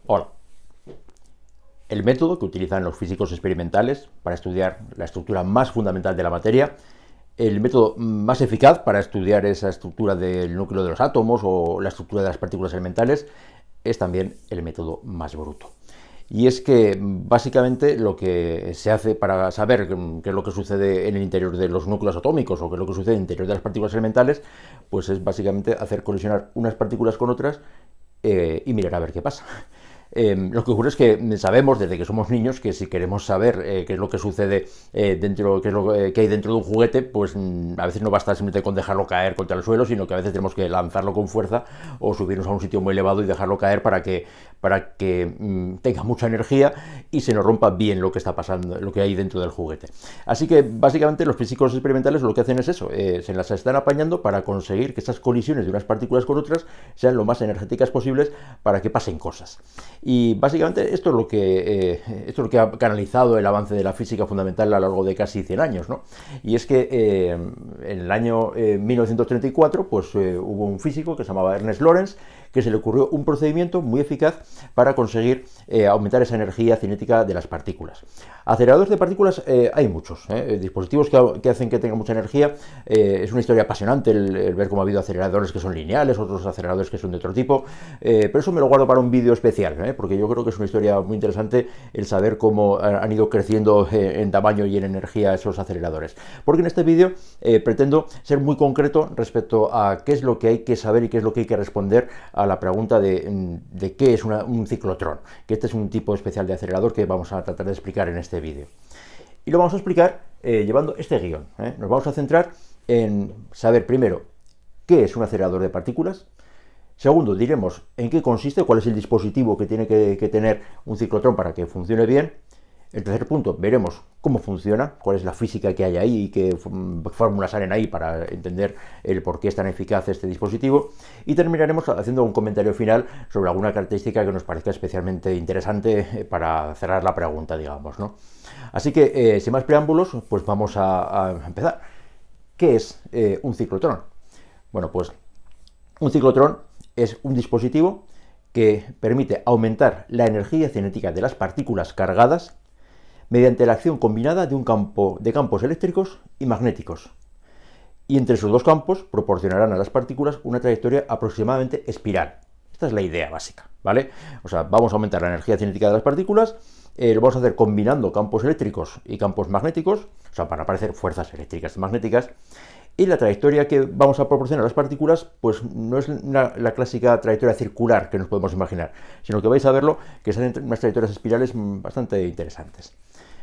Hola. El método que utilizan los físicos experimentales para estudiar la estructura más fundamental de la materia, el método más eficaz para estudiar esa estructura del núcleo de los átomos o la estructura de las partículas elementales, es también el método más bruto. Y es que básicamente lo que se hace para saber qué es lo que sucede en el interior de los núcleos atómicos o qué es lo que sucede en el interior de las partículas elementales, pues es básicamente hacer colisionar unas partículas con otras y mirar a ver qué pasa. Lo que ocurre es que sabemos desde que somos niños que si queremos saber qué es lo que sucede dentro, qué es lo que hay dentro de un juguete, pues a veces no basta simplemente con dejarlo caer contra el suelo, sino que a veces tenemos que lanzarlo con fuerza o subirnos a un sitio muy elevado y dejarlo caer para que tenga mucha energía y se nos rompa bien lo que está pasando, lo que hay dentro del juguete. Así que básicamente los físicos experimentales lo que hacen es eso, se las están apañando para conseguir que esas colisiones de unas partículas con otras sean lo más energéticas posibles para que pasen cosas. Y básicamente esto es lo que ha canalizado el avance de la física fundamental a lo largo de casi 100 años, ¿no? Y es que en el año 1934 pues, hubo un físico que se llamaba Ernest Lorentz, que se le ocurrió un procedimiento muy eficaz para conseguir aumentar esa energía cinética de las partículas. Aceleradores de partículas hay muchos, dispositivos que hacen que tenga mucha energía. Es una historia apasionante el ver cómo ha habido aceleradores que son lineales, otros aceleradores que son de otro tipo, pero eso me lo guardo para un vídeo especial, porque yo creo que es una historia muy interesante el saber cómo han ido creciendo en tamaño y en energía esos aceleradores. Porque en este vídeo pretendo ser muy concreto respecto a qué es lo que hay que saber y qué es lo que hay que responder a la pregunta de qué es un ciclotrón, que este es un tipo especial de acelerador que vamos a tratar de explicar en este vídeo. Y lo vamos a explicar llevando este guión. Nos vamos a centrar en saber primero qué es un acelerador de partículas. Segundo, diremos en qué consiste, cuál es el dispositivo que tiene que tener un ciclotrón para que funcione bien. En tercer punto, veremos cómo funciona, cuál es la física que hay ahí y qué fórmulas salen ahí para entender el por qué es tan eficaz este dispositivo. Y terminaremos haciendo un comentario final sobre alguna característica que nos parezca especialmente interesante para cerrar la pregunta, digamos, ¿no? Así que, sin más preámbulos, pues vamos a empezar. ¿Qué es un ciclotrón? Bueno, pues un ciclotrón es un dispositivo que permite aumentar la energía cinética de las partículas cargadas mediante la acción combinada de un campo de campos eléctricos y magnéticos. Y entre esos dos campos proporcionarán a las partículas una trayectoria aproximadamente espiral. Esta es la idea básica, ¿vale? O sea, vamos a aumentar la energía cinética de las partículas, lo vamos a hacer combinando campos eléctricos y campos magnéticos, o sea, para aparecer fuerzas eléctricas y magnéticas, y la trayectoria que vamos a proporcionar a las partículas pues no es la clásica trayectoria circular que nos podemos imaginar, sino que vais a verlo que son unas trayectorias espirales bastante interesantes.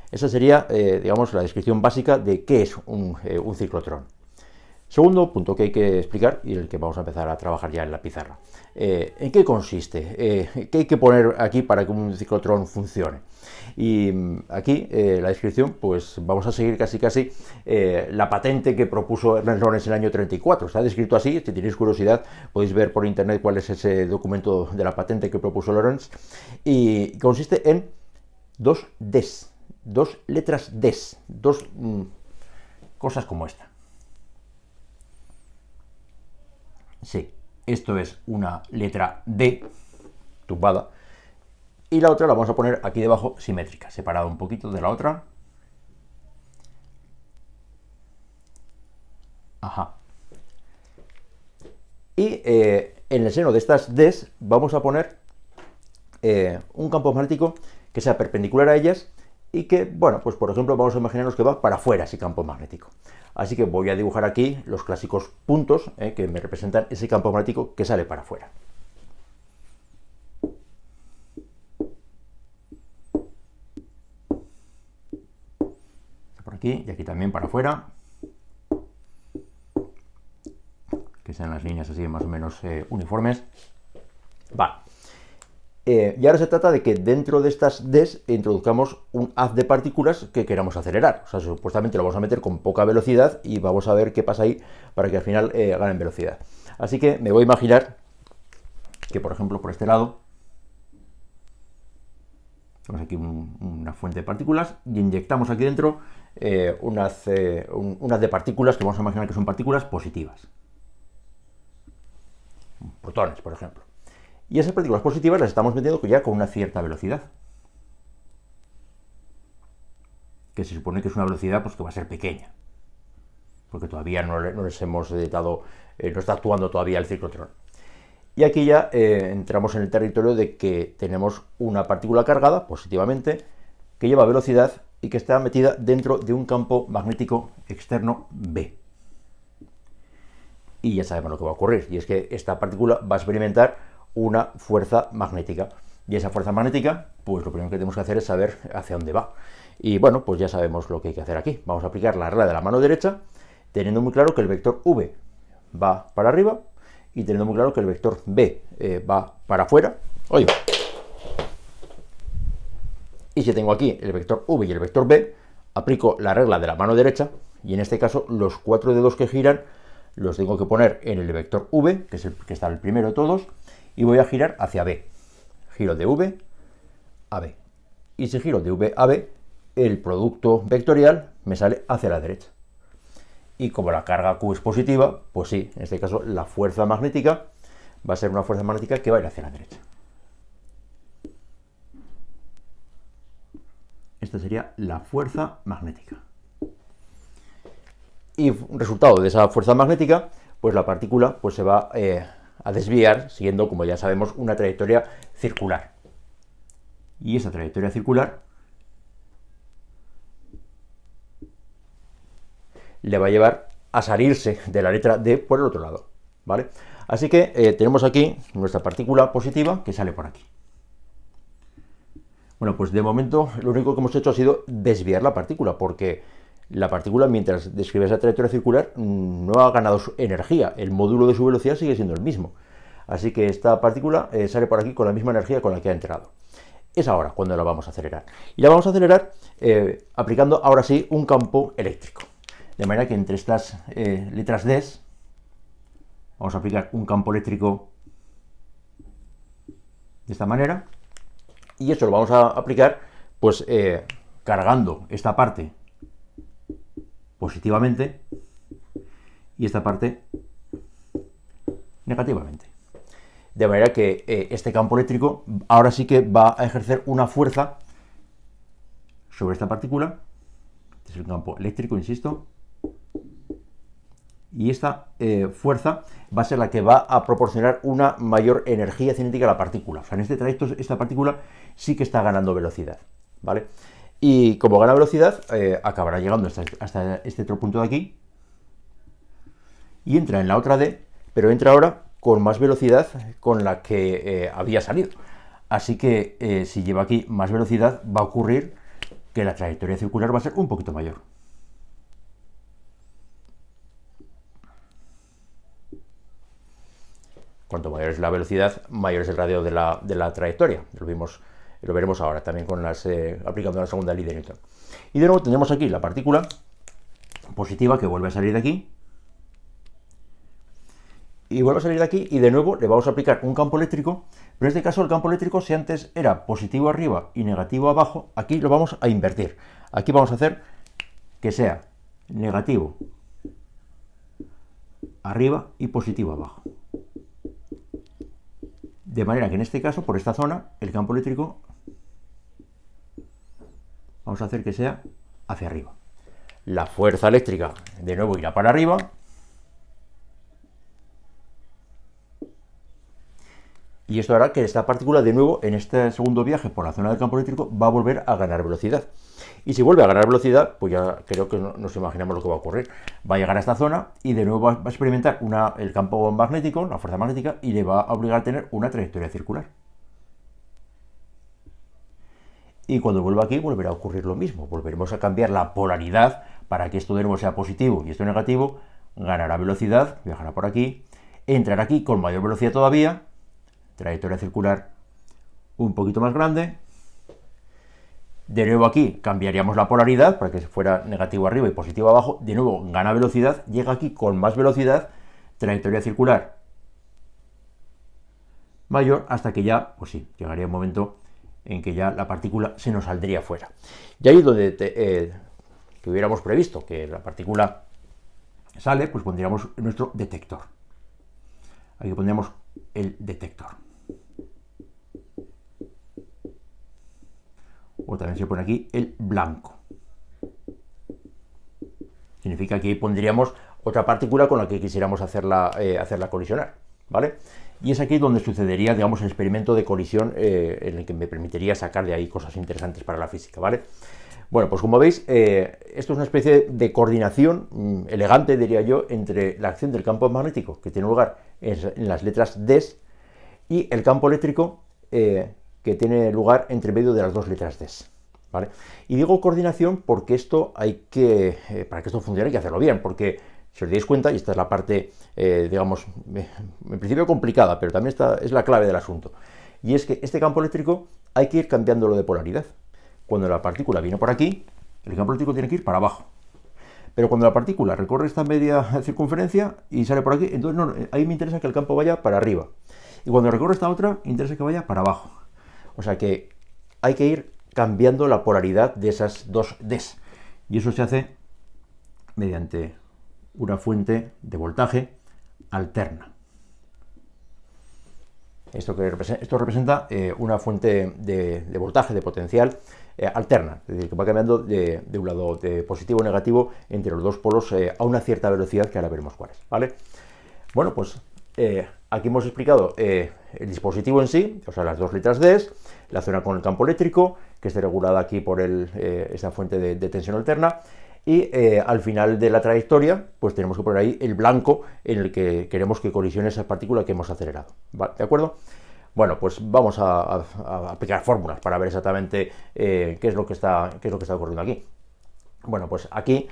Esa sería, digamos, la descripción básica de qué es un ciclotrón. Segundo punto que hay que explicar y el que vamos a empezar a trabajar ya en la pizarra. ¿En qué consiste? ¿Qué hay que poner aquí para que un ciclotrón funcione? Y aquí, la descripción, pues vamos a seguir casi la patente que propuso Ernest Lorentz en el año 34. Está descrito así, si tenéis curiosidad podéis ver por internet cuál es ese documento de la patente que propuso Lorentz. Y consiste en dos Ds, dos letras Ds, dos cosas como esta. Sí, esto es una letra D tumbada y la otra la vamos a poner aquí debajo simétrica, separada un poquito de la otra. Ajá. Y en el seno de estas Ds vamos a poner un campo magnético que sea perpendicular a ellas y que, bueno, pues por ejemplo vamos a imaginarnos que va para afuera ese campo magnético. Así que voy a dibujar aquí los clásicos puntos que me representan ese campo magnético que sale para afuera. Por aquí y aquí también para afuera. Que sean las líneas así más o menos uniformes. Va. Y ahora se trata de que dentro de estas Ds introduzcamos un haz de partículas que queramos acelerar. O sea, supuestamente lo vamos a meter con poca velocidad y vamos a ver qué pasa ahí para que al final ganen velocidad. Así que me voy a imaginar que, por ejemplo, por este lado tenemos aquí una fuente de partículas y inyectamos aquí dentro unas de partículas que vamos a imaginar que son partículas positivas. Protones, por ejemplo. Y esas partículas positivas las estamos metiendo ya con una cierta velocidad, que se supone que es una velocidad pues, que va a ser pequeña, porque todavía no les hemos dado, no está actuando todavía el ciclotrón. Y aquí ya entramos en el territorio de que tenemos una partícula cargada positivamente, que lleva velocidad y que está metida dentro de un campo magnético externo B. Y ya sabemos lo que va a ocurrir, y es que esta partícula va a experimentar una fuerza magnética. Y esa fuerza magnética, pues lo primero que tenemos que hacer es saber hacia dónde va. Y bueno, pues ya sabemos lo que hay que hacer aquí. Vamos a aplicar la regla de la mano derecha, teniendo muy claro que el vector V va para arriba y teniendo muy claro que el vector B va para afuera. Oye. Y si tengo aquí el vector V y el vector B, aplico la regla de la mano derecha y en este caso los 4 dedos que giran los tengo que poner en el vector V, que es el que está el primero de todos, y voy a girar hacia B. Giro de V a B. Y si giro de V a B, el producto vectorial me sale hacia la derecha. Y como la carga Q es positiva, pues sí, en este caso la fuerza magnética va a ser una fuerza magnética que va a ir hacia la derecha. Esta sería la fuerza magnética. Y resultado de esa fuerza magnética, pues la partícula pues se va a desviar siguiendo, como ya sabemos, una trayectoria circular. Y esa trayectoria circular le va a llevar a salirse de la letra D por el otro lado, ¿vale? Así que tenemos aquí nuestra partícula positiva que sale por aquí. Bueno, pues de momento lo único que hemos hecho ha sido desviar la partícula, porque la partícula, mientras describe esa trayectoria circular, no ha ganado su energía. El módulo de su velocidad sigue siendo el mismo. Así que esta partícula sale por aquí con la misma energía con la que ha entrado. Es ahora cuando la vamos a acelerar. Y la vamos a acelerar aplicando ahora sí un campo eléctrico. De manera que entre estas letras D vamos a aplicar un campo eléctrico de esta manera. Y eso lo vamos a aplicar pues cargando esta parte positivamente y esta parte negativamente. De manera que este campo eléctrico ahora sí que va a ejercer una fuerza sobre esta partícula. Este es el campo eléctrico, insisto. Y esta fuerza va a ser la que va a proporcionar una mayor energía cinética a la partícula. O sea, en este trayecto esta partícula sí que está ganando velocidad, ¿vale? Y como gana velocidad, acabará llegando hasta este otro punto de aquí y entra en la otra D, pero entra ahora con más velocidad con la que había salido. Así que si lleva aquí más velocidad, va a ocurrir que la trayectoria circular va a ser un poquito mayor. Cuanto mayor es la velocidad, mayor es el radio de la trayectoria. Lo veremos ahora también con aplicando la segunda ley de Newton. Y de nuevo tenemos aquí la partícula positiva que vuelve a salir de aquí. Y vuelve a salir de aquí y de nuevo le vamos a aplicar un campo eléctrico. Pero en este caso el campo eléctrico, si antes era positivo arriba y negativo abajo, aquí lo vamos a invertir. Aquí vamos a hacer que sea negativo arriba y positivo abajo. De manera que en este caso, por esta zona, el campo eléctrico vamos a hacer que sea hacia arriba. La fuerza eléctrica de nuevo irá para arriba. Y esto hará que esta partícula de nuevo, en este segundo viaje por la zona del campo eléctrico, va a volver a ganar velocidad. Y si vuelve a ganar velocidad, pues ya creo que nos imaginamos lo que va a ocurrir. Va a llegar a esta zona y de nuevo va a experimentar el campo magnético, la fuerza magnética, y le va a obligar a tener una trayectoria circular. Y cuando vuelva aquí volverá a ocurrir lo mismo. Volveremos a cambiar la polaridad para que esto de nuevo sea positivo y esto negativo. Ganará velocidad, viajará por aquí, entrará aquí con mayor velocidad todavía, trayectoria circular un poquito más grande. De nuevo aquí cambiaríamos la polaridad para que fuera negativo arriba y positivo abajo. De nuevo gana velocidad, llega aquí con más velocidad, trayectoria circular mayor, hasta que ya, pues sí, llegaría un momento en que ya la partícula se nos saldría fuera. Y ahí donde que hubiéramos previsto que la partícula sale, pues pondríamos nuestro detector. Aquí pondríamos el detector. o también se pone aquí el blanco. Significa que ahí pondríamos otra partícula con la que quisiéramos hacerla colisionar, ¿vale? Y es aquí donde sucedería, digamos, el experimento de colisión en el que me permitiría sacar de ahí cosas interesantes para la física, ¿vale? Bueno, pues como veis, esto es una especie de coordinación elegante, diría yo, entre la acción del campo magnético, que tiene lugar en las letras DES, y el campo eléctrico, que tiene lugar entre medio de las dos letras DES, ¿vale? Y digo coordinación porque esto para que esto funcione hay que hacerlo bien, porque si os dais cuenta, y esta es la parte, digamos, en principio complicada, pero también es la clave del asunto, y es que este campo eléctrico hay que ir cambiándolo de polaridad. Cuando la partícula viene por aquí, el campo eléctrico tiene que ir para abajo. Pero cuando la partícula recorre esta media circunferencia y sale por aquí, entonces no, ahí me interesa que el campo vaya para arriba. Y cuando recorre esta otra, interesa que vaya para abajo. O sea que hay que ir cambiando la polaridad de esas dos Ds. Y eso se hace mediante una fuente de voltaje alterna. Esto representa una fuente de voltaje, de potencial alterna, es decir, que va cambiando de un lado de positivo o negativo entre los dos polos a una cierta velocidad que ahora veremos cuál es, ¿vale? Bueno, pues aquí hemos explicado el dispositivo en sí, o sea, las dos letras D, la zona con el campo eléctrico, que esté regulada aquí por esa fuente de tensión alterna, y al final de la trayectoria, pues tenemos que poner ahí el blanco en el que queremos que colisione esa partícula que hemos acelerado, ¿vale? ¿De acuerdo? Bueno, pues vamos a aplicar fórmulas para ver exactamente qué es lo que está ocurriendo aquí. Bueno, pues aquí,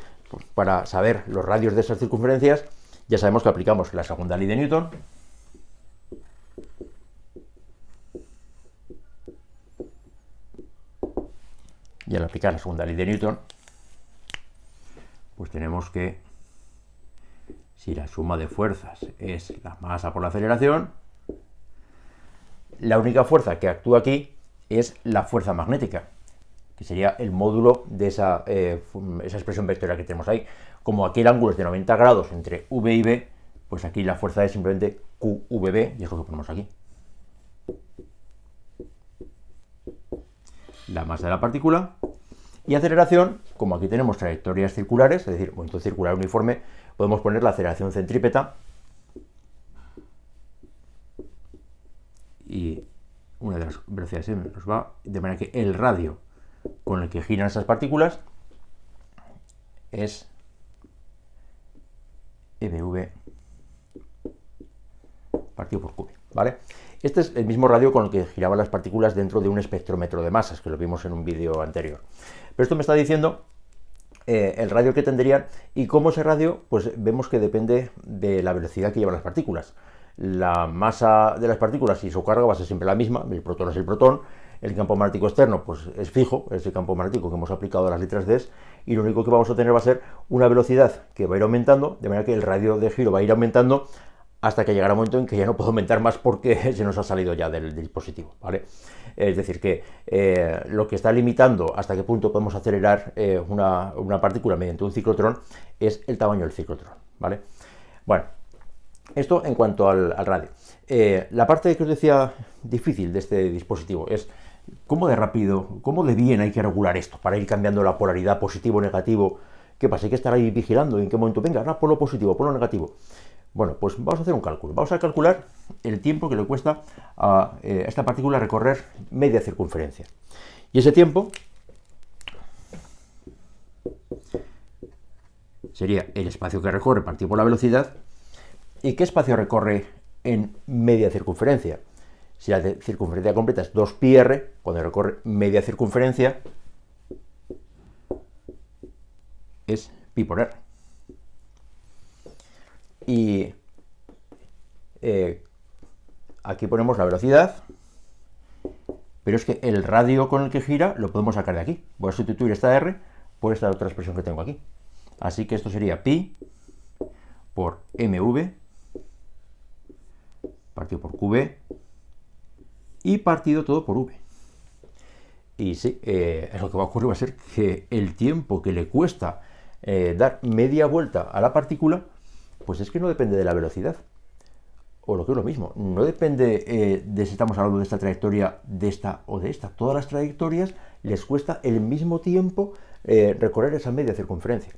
para saber los radios de esas circunferencias, ya sabemos que aplicamos la segunda ley de Newton. Y al aplicar la segunda ley de Newton, pues tenemos que, si la suma de fuerzas es la masa por la aceleración, la única fuerza que actúa aquí es la fuerza magnética, que sería el módulo de esa expresión vectorial que tenemos ahí. Como aquí el ángulo es de 90 grados entre V y B, pues aquí la fuerza es simplemente QVB, y es lo que ponemos aquí. La masa de la partícula. Y aceleración, como aquí tenemos trayectorias circulares, es decir, movimiento circular uniforme, podemos poner la aceleración centrípeta. Y una de las velocidades m nos va, de manera que el radio con el que giran esas partículas es mv partido por qv, ¿vale? Este es el mismo radio con el que giraban las partículas dentro de un espectrómetro de masas, que lo vimos en un vídeo anterior. Pero esto me está diciendo el radio que tendrían, y cómo ese radio, pues vemos que depende de la velocidad que llevan las partículas. La masa de las partículas y su carga va a ser siempre la misma, el protón es el protón, el campo magnético externo pues es fijo, es el campo magnético que hemos aplicado a las letras D, y lo único que vamos a tener va a ser una velocidad que va a ir aumentando, de manera que el radio de giro va a ir aumentando hasta que llegará un momento en que ya no puedo aumentar más porque se nos ha salido ya del dispositivo, ¿vale? Es decir, que lo que está limitando hasta qué punto podemos acelerar una partícula mediante un ciclotrón es el tamaño del ciclotrón, ¿vale? Bueno, esto en cuanto al radio. La parte que os decía difícil de este dispositivo es cómo de rápido, cómo de bien hay que regular esto para ir cambiando la polaridad positivo o negativo. ¿Qué pasa? Hay que estar ahí vigilando en qué momento venga, por lo positivo, por lo negativo. Bueno, pues vamos a hacer un cálculo. Vamos a calcular el tiempo que le cuesta a esta partícula recorrer media circunferencia. Y ese tiempo sería el espacio que recorre partido por la velocidad. ¿Y qué espacio recorre en media circunferencia? Si la circunferencia completa es 2πr, cuando recorre media circunferencia es pi por r. Y aquí ponemos la velocidad, pero es que el radio con el que gira lo podemos sacar de aquí. Voy a sustituir esta r por esta otra expresión que tengo aquí. Así que esto sería pi por mv partido por qv y partido todo por v. Y sí, lo que va a ocurrir va a ser que el tiempo que le cuesta dar media vuelta a la partícula, pues es que no depende de la velocidad. o lo que es lo mismo, no depende de si estamos hablando de esta trayectoria, de esta o de esta. Todas las trayectorias les cuesta el mismo tiempo recorrer esa media circunferencia.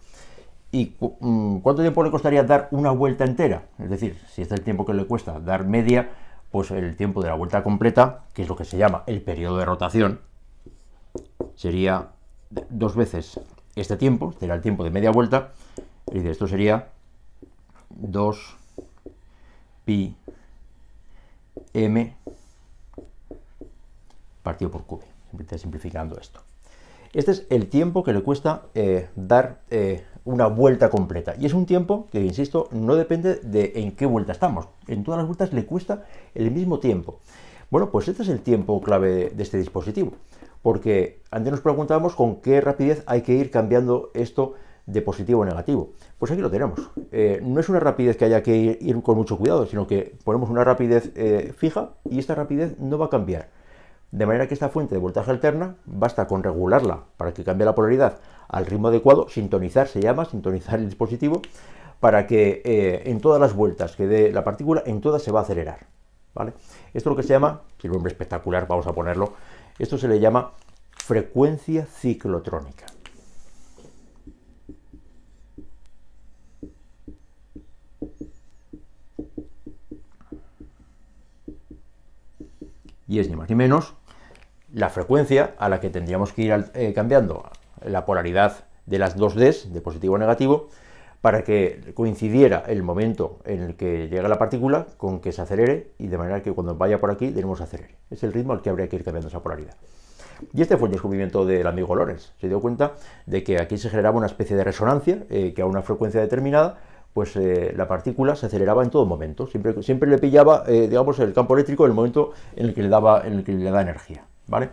¿Y cuánto tiempo le costaría dar una vuelta entera? Es decir, si este es el tiempo que le cuesta dar media, pues el tiempo de la vuelta completa, que es lo que se llama el periodo de rotación, sería 2 veces este tiempo, será el tiempo de media vuelta, y de esto sería 2 pi m partido por q, simplificando esto. Este es el tiempo que le cuesta dar una vuelta completa. Y es un tiempo que, insisto, no depende de en qué vuelta estamos. En todas las vueltas le cuesta el mismo tiempo. Bueno, pues este es el tiempo clave de este dispositivo. Porque antes nos preguntábamos con qué rapidez hay que ir cambiando esto de positivo a negativo. Pues aquí lo tenemos. No es una rapidez que haya que ir con mucho cuidado, sino que ponemos una rapidez fija y esta rapidez no va a cambiar. De manera que esta fuente de voltaje alterna basta con regularla para que cambie la polaridad al ritmo adecuado, sintonizar se llama, sintonizar el dispositivo, para que en todas las vueltas que dé la partícula, en todas se va a acelerar. ¿Vale? Esto es lo que se llama, que es un nombre espectacular, vamos a ponerlo, esto se le llama frecuencia ciclotrónica. Y es ni más ni menos la frecuencia a la que tendríamos que ir cambiando la polaridad de las dos Ds, de positivo a negativo, para que coincidiera el momento en el que llega la partícula con que se acelere, y de manera que cuando vaya por aquí, de nuevo se acelere. Es el ritmo al que habría que ir cambiando esa polaridad. Y este fue el descubrimiento del amigo Lorentz. Se dio cuenta de que aquí se generaba una especie de resonancia, que a una frecuencia determinada, pues la partícula se aceleraba en todo momento. Siempre le pillaba, digamos, el campo eléctrico en el momento en el que le da energía. ¿Vale?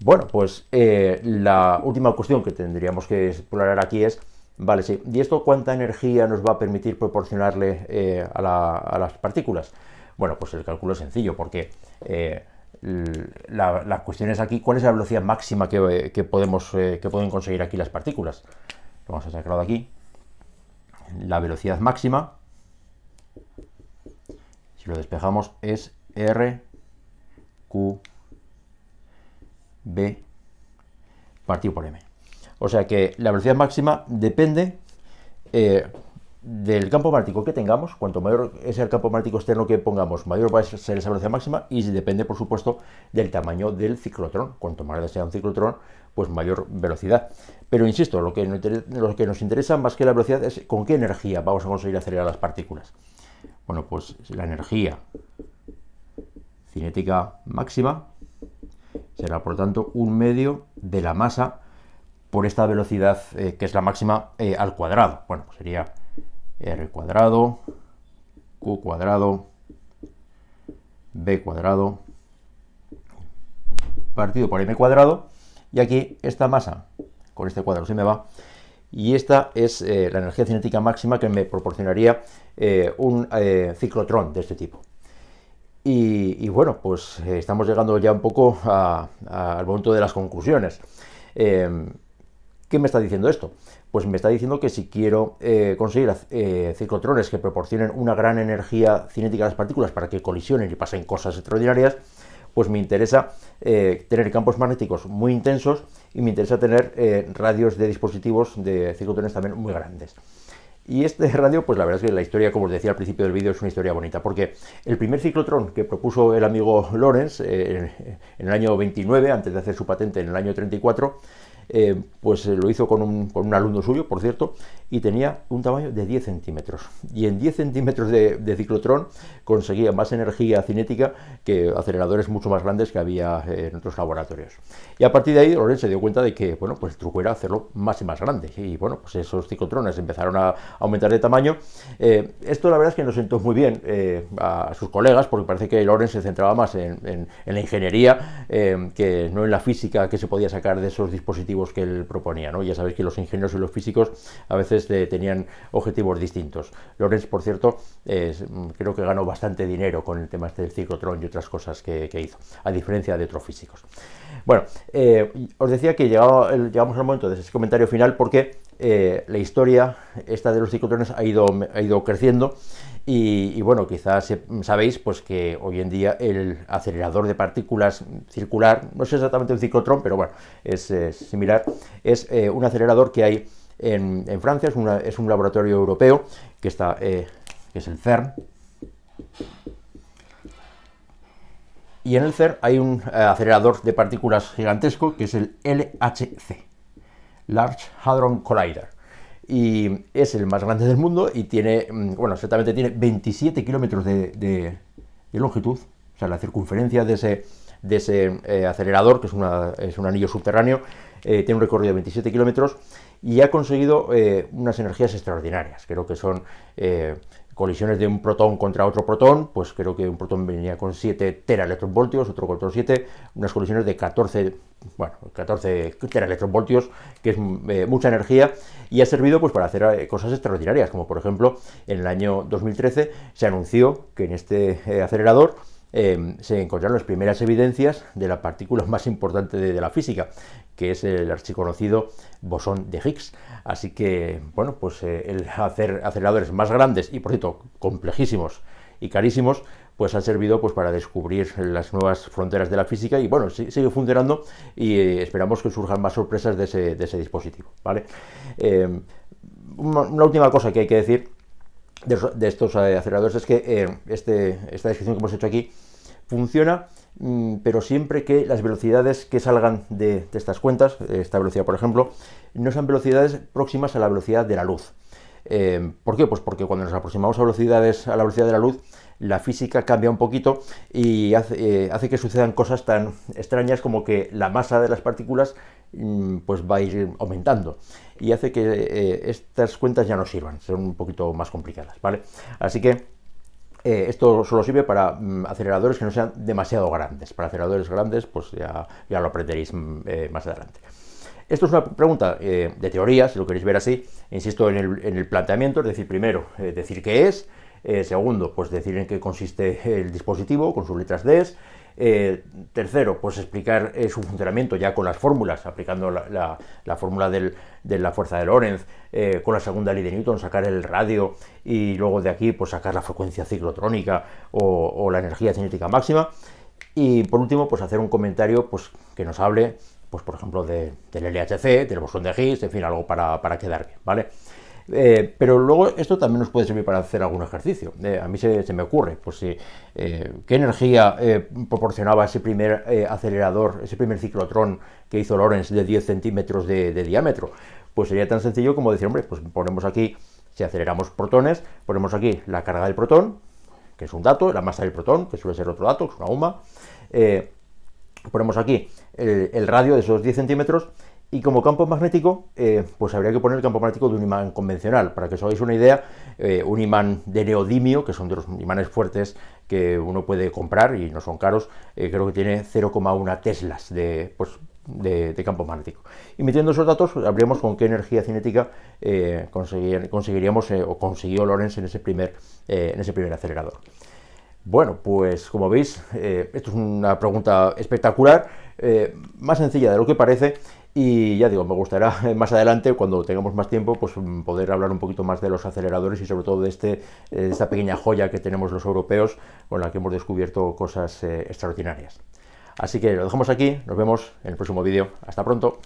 Bueno, pues la última cuestión que tendríamos que explorar aquí es, vale, sí, ¿y esto cuánta energía nos va a permitir proporcionarle a las partículas? Bueno, pues el cálculo es sencillo, porque la cuestión es aquí, ¿cuál es la velocidad máxima que pueden conseguir aquí las partículas? Lo vamos a sacarlo de aquí. La velocidad máxima, si lo despejamos, es r q b partido por m. O sea que la velocidad máxima depende del campo magnético que tengamos. Cuanto mayor es el campo magnético externo que pongamos, mayor va a ser esa velocidad máxima, y depende, por supuesto, del tamaño del ciclotrón. Cuanto más grande sea un ciclotrón, pues mayor velocidad. Pero insisto, lo que nos interesa más que la velocidad es con qué energía vamos a conseguir acelerar las partículas. Bueno, pues la energía cinética máxima será, por lo tanto, 1/2 de la masa por esta velocidad, que es la máxima, al cuadrado. Bueno, pues sería r cuadrado, q cuadrado, b cuadrado, partido por m cuadrado, y aquí esta masa, con este cuadrado se me va, y esta es la energía cinética máxima que me proporcionaría un ciclotrón de este tipo. Y bueno, pues estamos llegando ya un poco al momento de las conclusiones. ¿Qué me está diciendo esto? Pues me está diciendo que si quiero conseguir ciclotrones que proporcionen una gran energía cinética a las partículas para que colisionen y pasen cosas extraordinarias, pues me interesa tener campos magnéticos muy intensos, y me interesa tener radios de dispositivos de ciclotrones también muy grandes. Y este radio, pues la verdad es que la historia, como os decía al principio del vídeo, es una historia bonita, porque el primer ciclotrón que propuso el amigo Lorentz en el año 29, antes de hacer su patente en el año 34, pues lo hizo con un alumno suyo, por cierto, y tenía un tamaño de 10 centímetros. Y en 10 centímetros de ciclotrón conseguía más energía cinética que aceleradores mucho más grandes que había en otros laboratorios. Y a partir de ahí, Lorentz se dio cuenta de que, bueno, pues el truco era hacerlo más y más grande. Y bueno, pues esos ciclotrones empezaron a aumentar de tamaño. Esto la verdad es que nos sentó muy bien a sus colegas, porque parece que Lorentz se centraba más en la ingeniería que no en la física que se podía sacar de esos dispositivos que él proponía, ¿no? Ya sabéis que los ingenieros y los físicos a veces tenían objetivos distintos. Lorentz, por cierto, creo que ganó bastante dinero con el tema este del ciclotrón y otras cosas que hizo, a diferencia de otros físicos. Bueno, os decía que llegamos al momento de ese comentario final, porque la historia esta de los ciclotrones ha ido creciendo y bueno, quizás sabéis pues que hoy en día el acelerador de partículas circular, no es exactamente un ciclotrón, pero bueno, es similar, es un acelerador que hay en Francia, es un laboratorio europeo que es el CERN. Y en el CERN hay un acelerador de partículas gigantesco que es el LHC, Large Hadron Collider. Y es el más grande del mundo y tiene, bueno, exactamente tiene 27 kilómetros de longitud, o sea, la circunferencia de ese acelerador, que es un anillo subterráneo, tiene un recorrido de 27 kilómetros y ha conseguido unas energías extraordinarias. Creo que son colisiones de un protón contra otro protón, pues creo que un protón venía con 7 teraelectronvoltios, otro con otros 7, unas colisiones de 14 teraelectronvoltios, que es mucha energía, y ha servido pues para hacer cosas extraordinarias, como por ejemplo en el año 2013 se anunció que en este acelerador se encontraron las primeras evidencias de la partícula más importante de la física, que es el archiconocido bosón de Higgs. Así que, bueno, pues el hacer aceleradores más grandes y, por cierto, complejísimos y carísimos, pues han servido pues para descubrir las nuevas fronteras de la física y, bueno, sigue funcionando y esperamos que surjan más sorpresas de ese dispositivo, ¿vale? Una última cosa que hay que decir de estos aceleradores es que esta descripción que hemos hecho aquí funciona, pero siempre que las velocidades que salgan de estas cuentas, esta velocidad por ejemplo, no sean velocidades próximas a la velocidad de la luz. ¿Por qué? Pues porque cuando nos aproximamos a la velocidad de la luz, la física cambia un poquito y hace que sucedan cosas tan extrañas como que la masa de las partículas pues va a ir aumentando y hace que estas cuentas ya no sirvan, son un poquito más complicadas, ¿vale? Así que esto solo sirve para aceleradores que no sean demasiado grandes. Para aceleradores grandes, pues ya lo aprenderéis más adelante. Esto es una pregunta de teoría, si lo queréis ver así. Insisto en el planteamiento, es decir, primero, decir qué es. Segundo, pues decir en qué consiste el dispositivo, con sus letras D. Tercero, pues explicar su funcionamiento ya con las fórmulas, aplicando la fórmula de la fuerza de Lorentz, con la segunda ley de Newton, sacar el radio y luego de aquí pues sacar la frecuencia ciclotrónica o la energía cinética máxima. Y por último, pues hacer un comentario pues que nos hable, pues por ejemplo, del LHC, del bosón de Higgs, en fin, algo para quedar bien, ¿vale? Pero luego esto también nos puede servir para hacer algún ejercicio. A mí se me ocurre, pues si, ¿qué energía proporcionaba ese primer acelerador, ese primer ciclotrón que hizo Lorentz de 10 centímetros de diámetro? Pues sería tan sencillo como decir, hombre, pues ponemos aquí, si aceleramos protones, ponemos aquí la carga del protón, que es un dato, la masa del protón, que suele ser otro dato, que es una UMA, ponemos aquí el radio de esos 10 centímetros. Y como campo magnético, pues habría que poner el campo magnético de un imán convencional. Para que os hagáis una idea, un imán de neodimio, que son de los imanes fuertes que uno puede comprar y no son caros, creo que tiene 0,1 teslas de campo magnético. Y metiendo esos datos, habríamos con qué energía cinética conseguiríamos o consiguió Lorentz en ese primer acelerador. Bueno, pues como veis, esto es una pregunta espectacular, más sencilla de lo que parece. Y ya digo, me gustaría más adelante, cuando tengamos más tiempo, pues poder hablar un poquito más de los aceleradores y sobre todo de esta pequeña joya que tenemos los europeos, con la que hemos descubierto cosas extraordinarias. Así que lo dejamos aquí, nos vemos en el próximo vídeo. Hasta pronto.